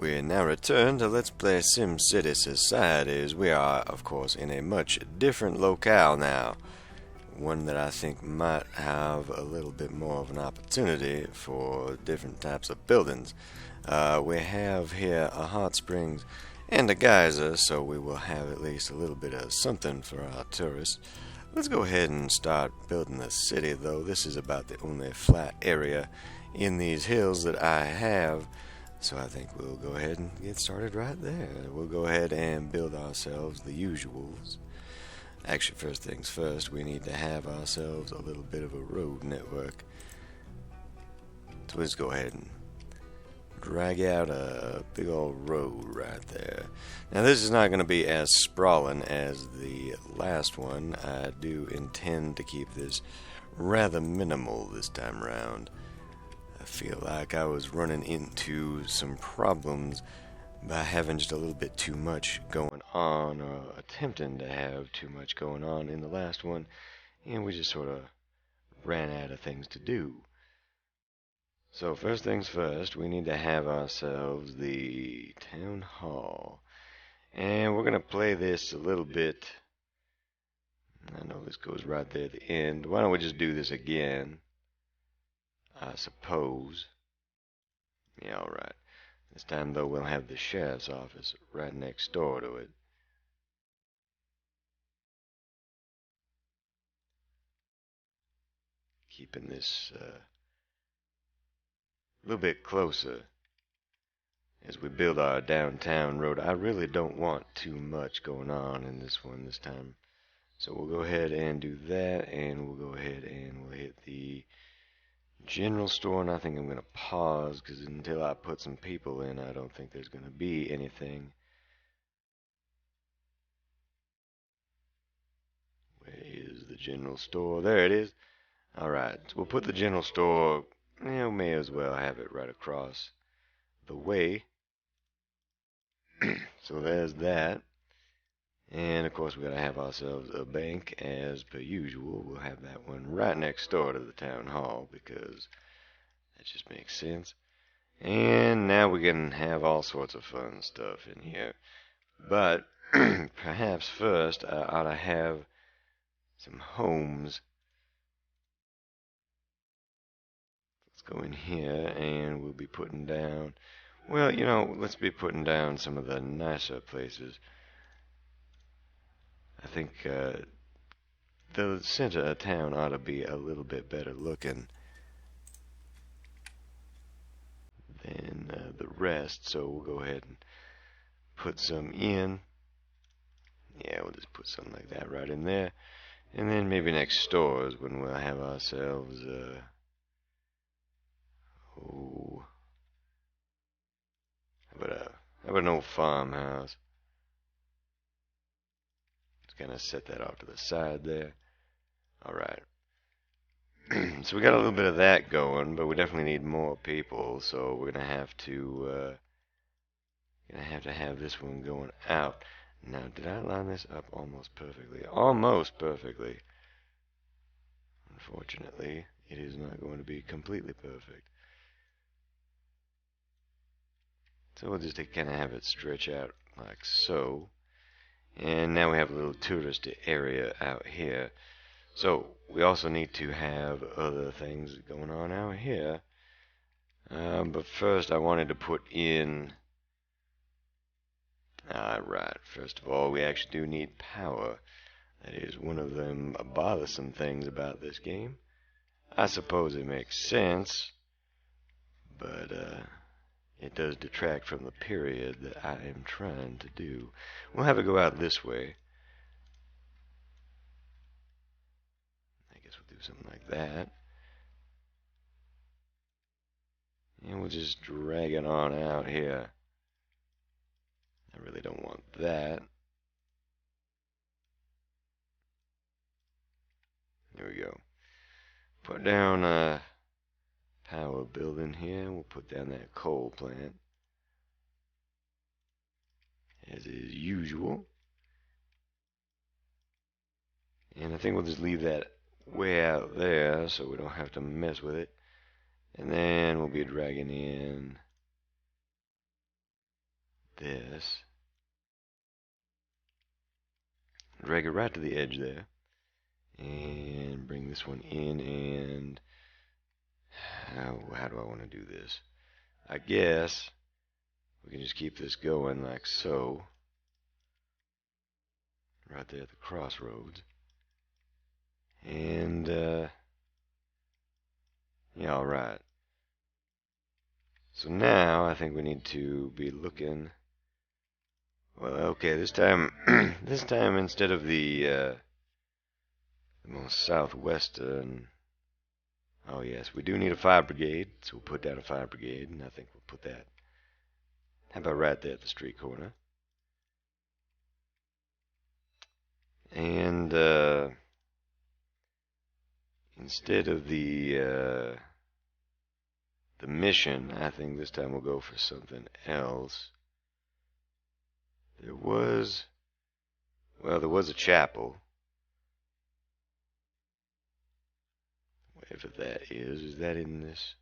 We now return to Let's Play SimCity Societies. We are, of course, in a much different locale now. One that I think might have a little bit more of an opportunity for different types of buildings. We have here a hot springs and a geyser, so we will have at least a little bit of something for our tourists. Let's go ahead and start building the city, though. This is about the only flat area in these hills that I have. So I think we'll go ahead and get started right there. We'll go ahead and build ourselves the usuals. Actually, first things first, we need to have ourselves a little bit of a road network. So let's go ahead and drag out a big old road right there. Now this is not going to be as sprawling as the last one. I do intend to keep this rather minimal this time around. I feel like I was running into some problems by having just a little bit too much going on, or attempting to have too much going on in the last one, and we just sort of ran out of things to do. So first things first, we need to have ourselves the town hall, and we're going to play this a little bit. I know this goes right there at the end. Why don't we just do this again? I suppose. Yeah, alright. This time, though, we'll have the sheriff's office right next door to it. Keeping this a little bit closer as we build our downtown road. I really don't want too much going on in this one this time. So we'll go ahead and do that, and we'll go ahead and we'll hit the general store, and I think I'm going to pause because until I put some people in, I don't think there's going to be anything. Where is the general store? There it is. Alright, so we'll put the general store, may as well have it right across the way. So there's that. And of course we gotta have ourselves a bank as per usual. We'll have that one right next door to the town hall because that just makes sense. And now we can have all sorts of fun stuff in here. But perhaps first I ought to have some homes. Let's go in here and we'll be putting down, well, let's be putting down some of the nicer places. I think the center of town ought to be a little bit better looking than the rest, so we'll go ahead and put some in. Yeah, we'll just put something like that right in there. And then maybe next door is when we'll have ourselves how about an old farmhouse? Just kind of set that off to the side there. Alright. So we got a little bit of that going, but we definitely need more people, so we're gonna have to have this one going out. Now, did I line this up almost perfectly? Almost perfectly. Unfortunately, it is not going to be completely perfect. So we'll just kind of have it stretch out like so. And now we have a little touristy area out here. So we also need to have other things going on out here. But first I wanted to put in... Right, first of all, we actually do need power. That is one of them bothersome things about this game. I suppose it makes sense, but it does detract from the period that I am trying to do. We'll have it go out this way. I guess we'll do something like that. And we'll just drag it on out here. I really don't want that. There we go. Put down a power building here. We'll put down that coal plant, as is usual. And I think we'll just leave that way out there so we don't have to mess with it. And then we'll be dragging in this. Drag it right to the edge there. And bring this one in, and how do I want to do this? I guess we can just keep this going like so. Right there at the crossroads. And, yeah, alright. So now I think we need to be looking. Well, okay, this time, this time instead of the most southwestern. Oh yes, we do need a fire brigade, so we'll put down a fire brigade, and I think we'll put that. How about right there at the street corner? And instead of the mission, I think this time we'll go for something else. There was a chapel. Whatever that is that in this?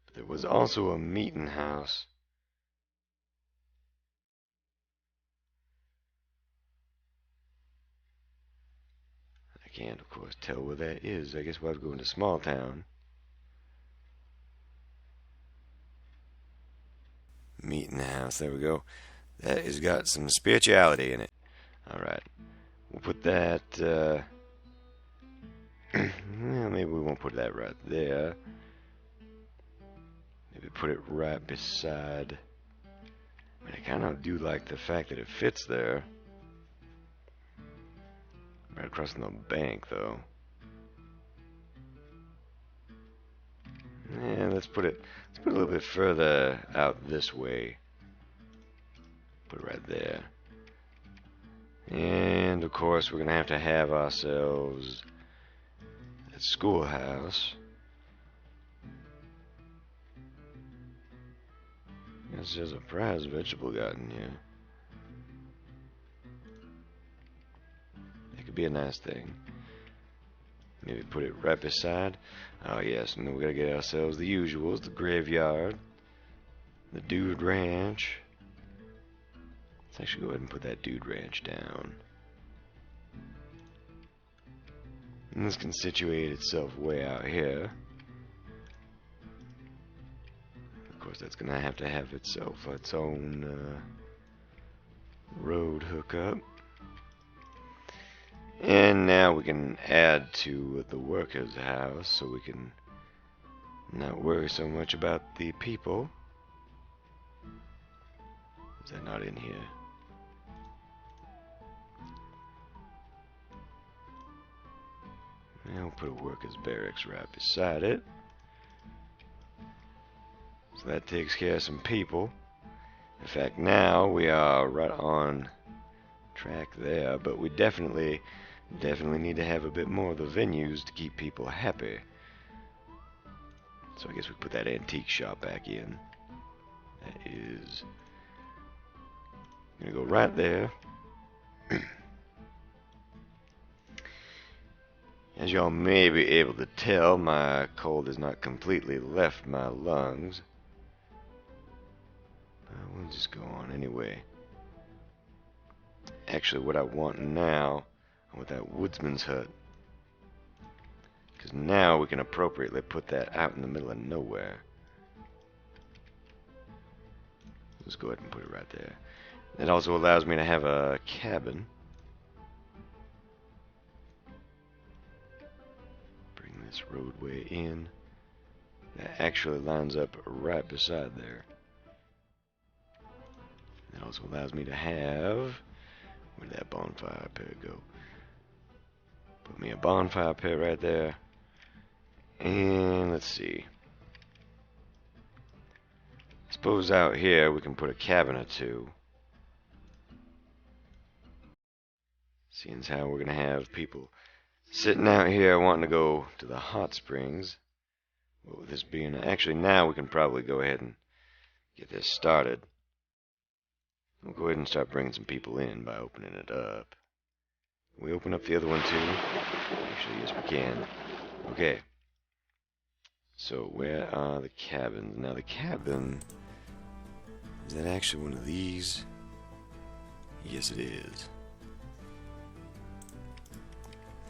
But there was also a meeting house. I can't, of course, tell where that is. I guess we'll have to go into small town. Meeting house, there we go. That has got some spirituality in it. Alright. We'll put that, well, maybe we won't put that right there. Maybe put it right beside. I mean, I kind of do like the fact that it fits there. Right across from the bank, though. Yeah, let's put it a little bit further out this way. Put it right there. And of course, we're gonna have ourselves a schoolhouse. Guess there's a prize vegetable garden here. That could be a nice thing. Maybe put it right beside. Oh yes, and then we gotta get ourselves the usuals: the graveyard, the dude ranch. Let's actually go ahead and put that dude ranch down. And this can situate itself way out here. Of course, that's gonna have itself its own road hookup. And now we can add to the workers' house, so we can not worry so much about the people. Is that not in here? Now we'll put a workers' barracks right beside it. So that takes care of some people. In fact, now we are right on track there, but we definitely need to have a bit more of the venues to keep people happy. So I guess we put that antique shop back in. That is gonna go right there. As y'all may be able to tell, my cold has not completely left my lungs. We'll just go on anyway. Actually, what I want now, I want that woodsman's hut. Because now we can appropriately put that out in the middle of nowhere. Let's go ahead and put it right there. It also allows me to have a cabin. Bring this roadway in. That actually lines up right beside there. It also allows me to have. Where'd that bonfire pit go? Put me a bonfire pit right there. And let's see. Suppose out here we can put a cabin or two. Seeing as how we're gonna have people sitting out here wanting to go to the hot springs. What with this being actually now we can probably go ahead and get this started. We'll go ahead and start bringing some people in by opening it up. Can we open up the other one too? Actually, yes we can. Okay. So where are the cabins? Now the cabin Is that actually one of these? Yes, it is.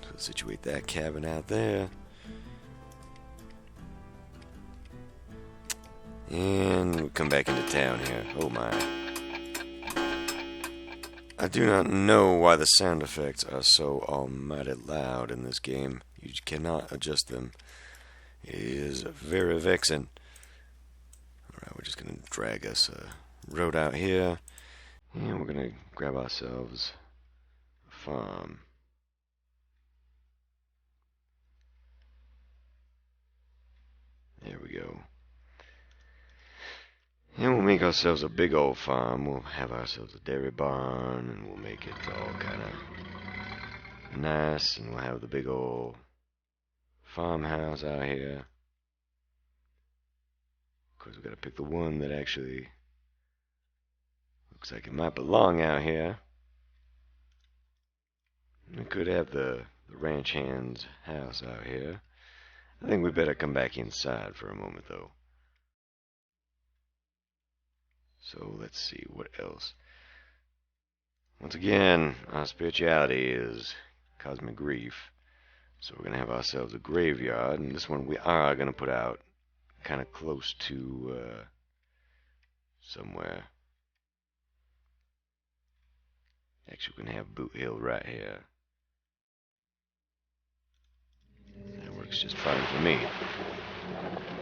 So situate that cabin out there. And we come back into town here. Oh my. I do not know why the sound effects are so almighty loud in this game. You cannot adjust them. It is very vexing. Alright, we're just going to drag us a road out here. And we're going to grab ourselves a farm. There we go. And we'll make ourselves a big old farm. We'll have ourselves a dairy barn, and we'll make it all kind of nice. And we'll have the big old farmhouse out here. Of course, we've got to pick the one that actually looks like it might belong out here. We could have the ranch hand's house out here. I think we better come back inside for a moment, though. So let's see, what else? Once again, our spirituality is cosmic grief. So we're going to have ourselves a graveyard, and this one we are going to put out kind of close to somewhere. Actually, we're going to have Boot Hill right here. That works just fine for me.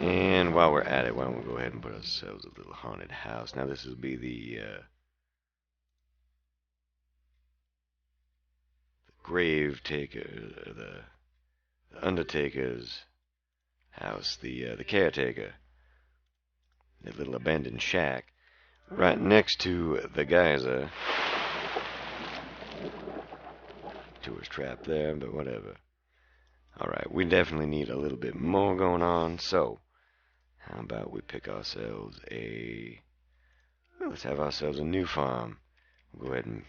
And while we're at it, why don't we go ahead and put ourselves a little haunted house. Now this will be the grave taker, the undertaker's house, the caretaker. That little abandoned shack right next to the geyser. Tourist trap there, but whatever. Alright, we definitely need a little bit more going on, so how about we pick ourselves let's have ourselves a new farm. We'll go ahead and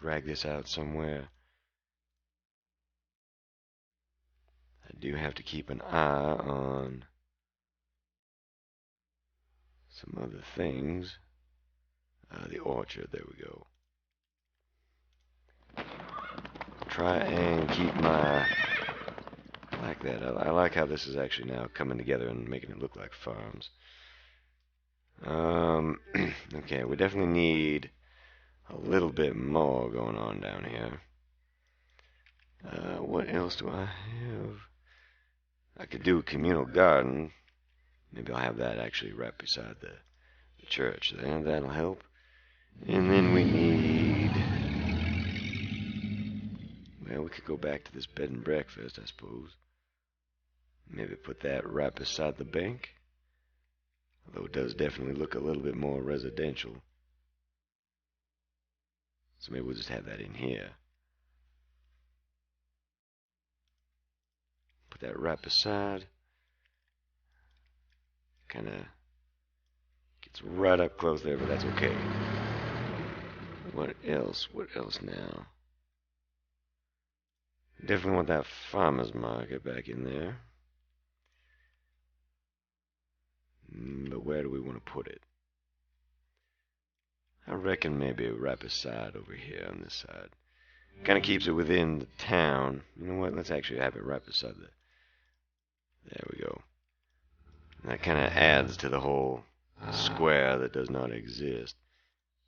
drag this out somewhere. I do have to keep an eye on some other things. The orchard, there we go. Try and keep my... I like that. I like how this is actually now coming together and making it look like farms. Okay, we definitely need a little bit more going on down here. What else do I have? I could do a communal garden. Maybe I'll have that actually right beside the church there. That'll help. And then we need... Well, we could go back to this bed and breakfast, I suppose. Maybe put that right beside the bank. Although it does definitely look a little bit more residential. So maybe we'll just have that in here. Put that right beside. Kind of gets right up close there, but that's okay. What else? What else now? Definitely want that farmer's market back in there. But where do we want to put it? I reckon maybe right beside over here on this side. Kind of keeps it within the town. You know what? Let's actually have it right beside the... There we go. That kind of adds to the whole square that does not exist.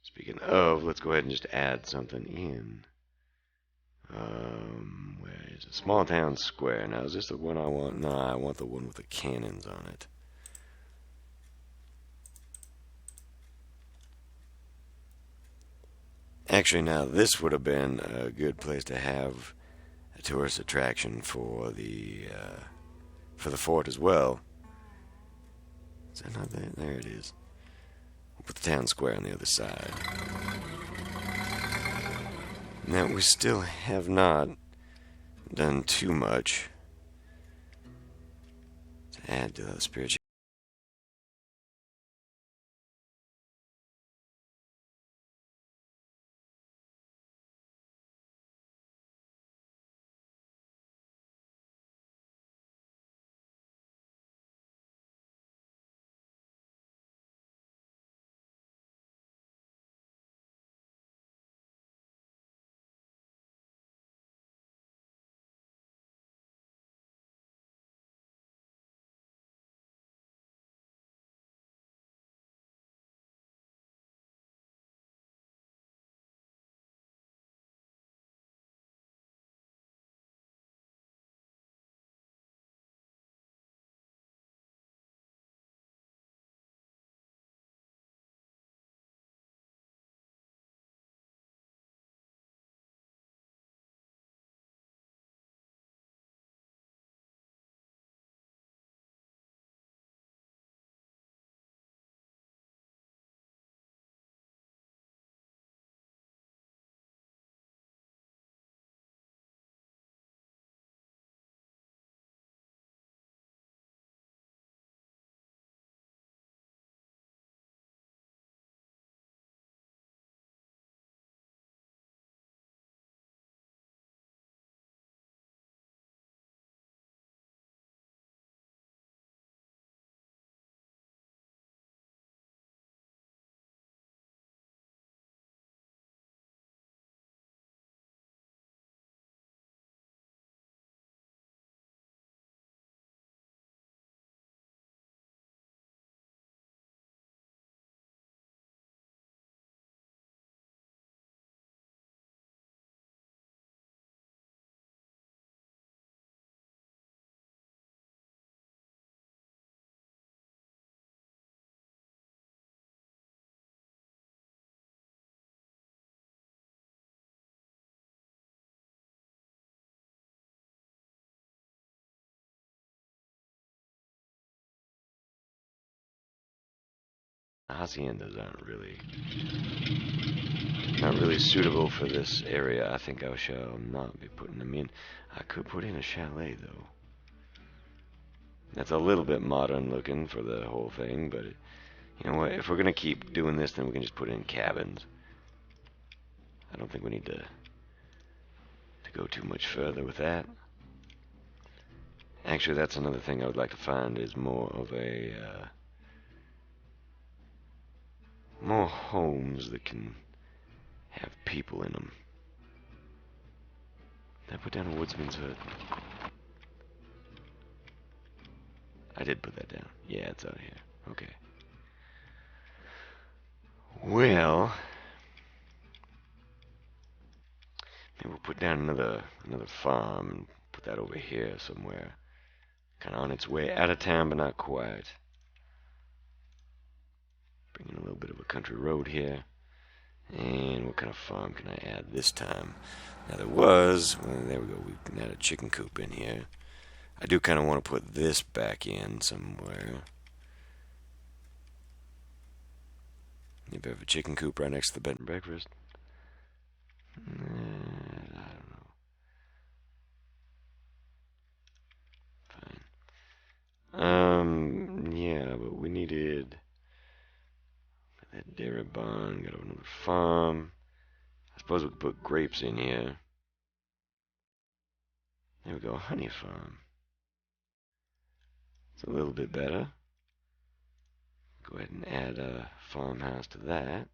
Speaking of, let's go ahead and just add something in. Where is it? Small town square. Now, is this the one I want? No, I want the one with the cannons on it. Actually, now, this would have been a good place to have a tourist attraction for the fort as well. Is that not there? There it is. We'll put the town square on the other side. Now, we still have not done too much to add to the spirituality. haciendas aren't not really suitable for this area. I think I shall not be putting them in. I could put in a chalet though. That's a little bit modern looking for the whole thing, but you know what? If we're gonna keep doing this, then we can just put in cabins. I don't think we need to go too much further with that. Actually, that's another thing I would like to find is more of a more homes that can have people in them. Did I put down a woodsman's hut? I did put that down. Yeah, it's out here. Okay. Well, maybe we'll put down another farm and put that over here somewhere. Kind of on its way out of town, but not quite. Bring in a little bit of a country road here. And what kind of farm can I add this time? Now there was, well, there we go, we can add a chicken coop in here. I do kind of want to put this back in somewhere. Maybe have a chicken coop right next to the bed and breakfast. I don't know. Fine. Yeah, but we needed that dairy barn, got another farm. I suppose we could put grapes in here. There we go, honey farm. It's a little bit better. Go ahead and add a farmhouse to that.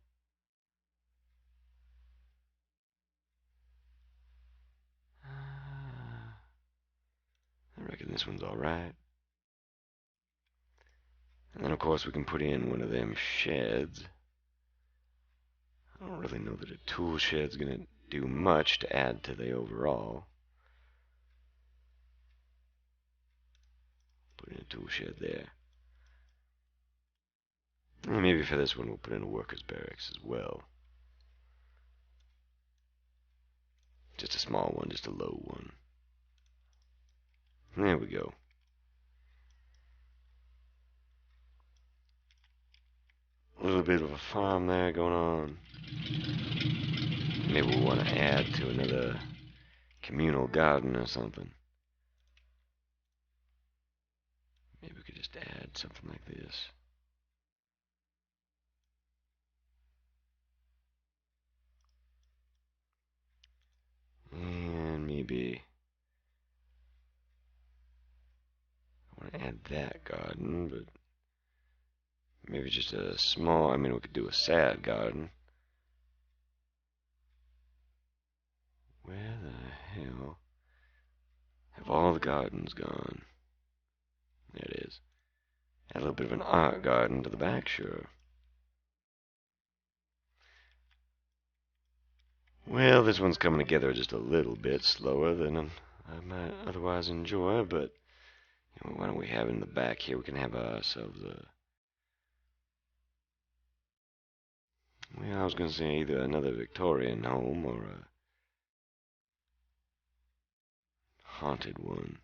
I reckon this one's alright. And then of course we can put in one of them sheds. I don't really know that a tool shed's gonna do much to add to the overall. Put in a tool shed there. And maybe for this one we'll put in a workers' barracks as well. Just a small one, just a low one. There we go. A little bit of a farm there going on. Maybe we'll want to add to another communal garden or something. Maybe we could just add something like this. And maybe I want to add that garden, but maybe just a small, I mean we could do a sad garden. Where the hell have all the gardens gone? There it is. Add a little bit of an art garden to the back, sure. Well, this one's coming together just a little bit slower than I might otherwise enjoy, but you know, why don't we have in the back here, we can have ourselves a... Well, I was going to say either another Victorian home or a haunted one.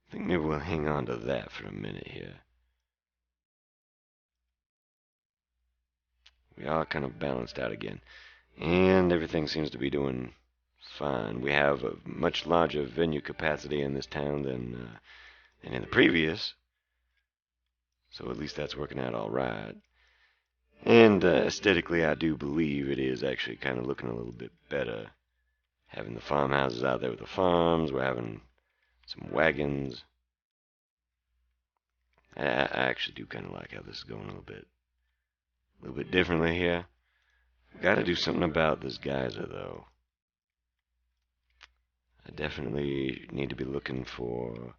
I think maybe we'll hang on to that for a minute here. We are kind of balanced out again. And everything seems to be doing fine. We have a much larger venue capacity in this town than in the previous. So at least that's working out all right. And aesthetically, I do believe it is actually kind of looking a little bit better. Having the farmhouses out there with the farms. We're having some wagons. I actually do kind of like how this is going a little bit differently here. Got to do something about this geyser, though. I definitely need to be looking for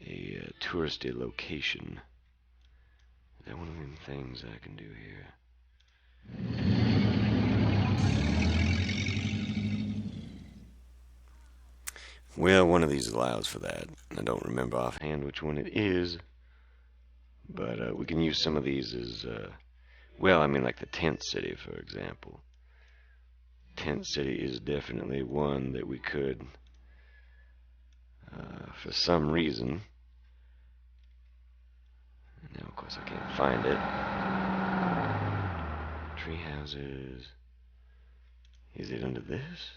a touristy location. Is that one of them things I can do here? Well, one of these allows for that. I don't remember offhand which one it is. But we can use some of these as, well, I mean like the tent city, for example. Tent city is definitely one that we could, for some reason, course, I can't find it. Tree houses. Is it under this?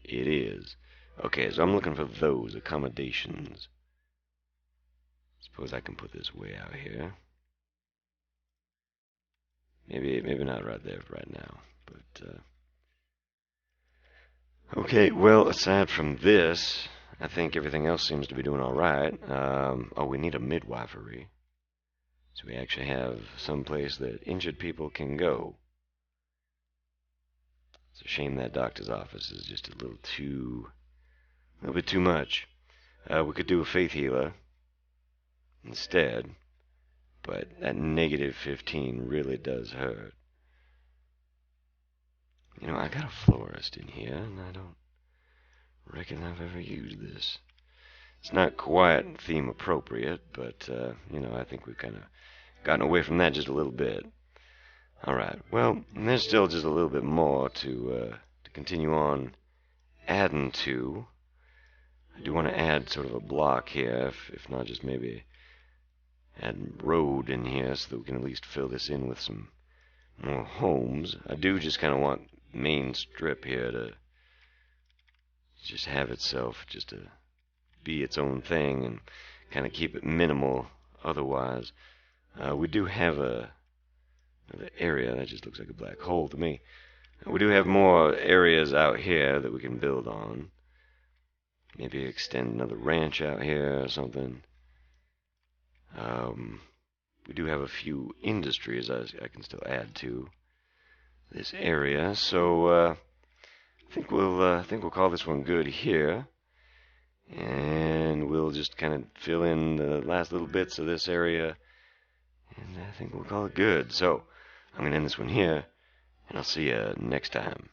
It is. Okay, so I'm looking for those accommodations. Suppose I can put this way out here. Maybe not right there right now, but okay. Well, aside from this, I think everything else seems to be doing all right. Oh, we need a midwifery, so we actually have some place that injured people can go. It's a shame that doctor's office is just a little bit too much. We could do a faith healer instead, but that -15 really does hurt. You know, I got a florist in here, and I don't reckon I've ever used this. It's not quite theme appropriate, but, you know, I think we've kind of gotten away from that just a little bit. Alright, well, there's still just a little bit more to continue on adding to. I do want to add sort of a block here, if not just maybe add road in here so that we can at least fill this in with some more homes. I do just kind of want main strip here to just have itself, just to be its own thing and kind of keep it minimal otherwise. We do have another area that just looks like a black hole to me. We do have more areas out here that we can build on. Maybe extend another ranch out here or something. We do have a few industries I can still add to this area, so I think we'll call this one good here, and we'll just kind of fill in the last little bits of this area, and I think we'll call it good. So I'm gonna end this one here, and I'll see you next time.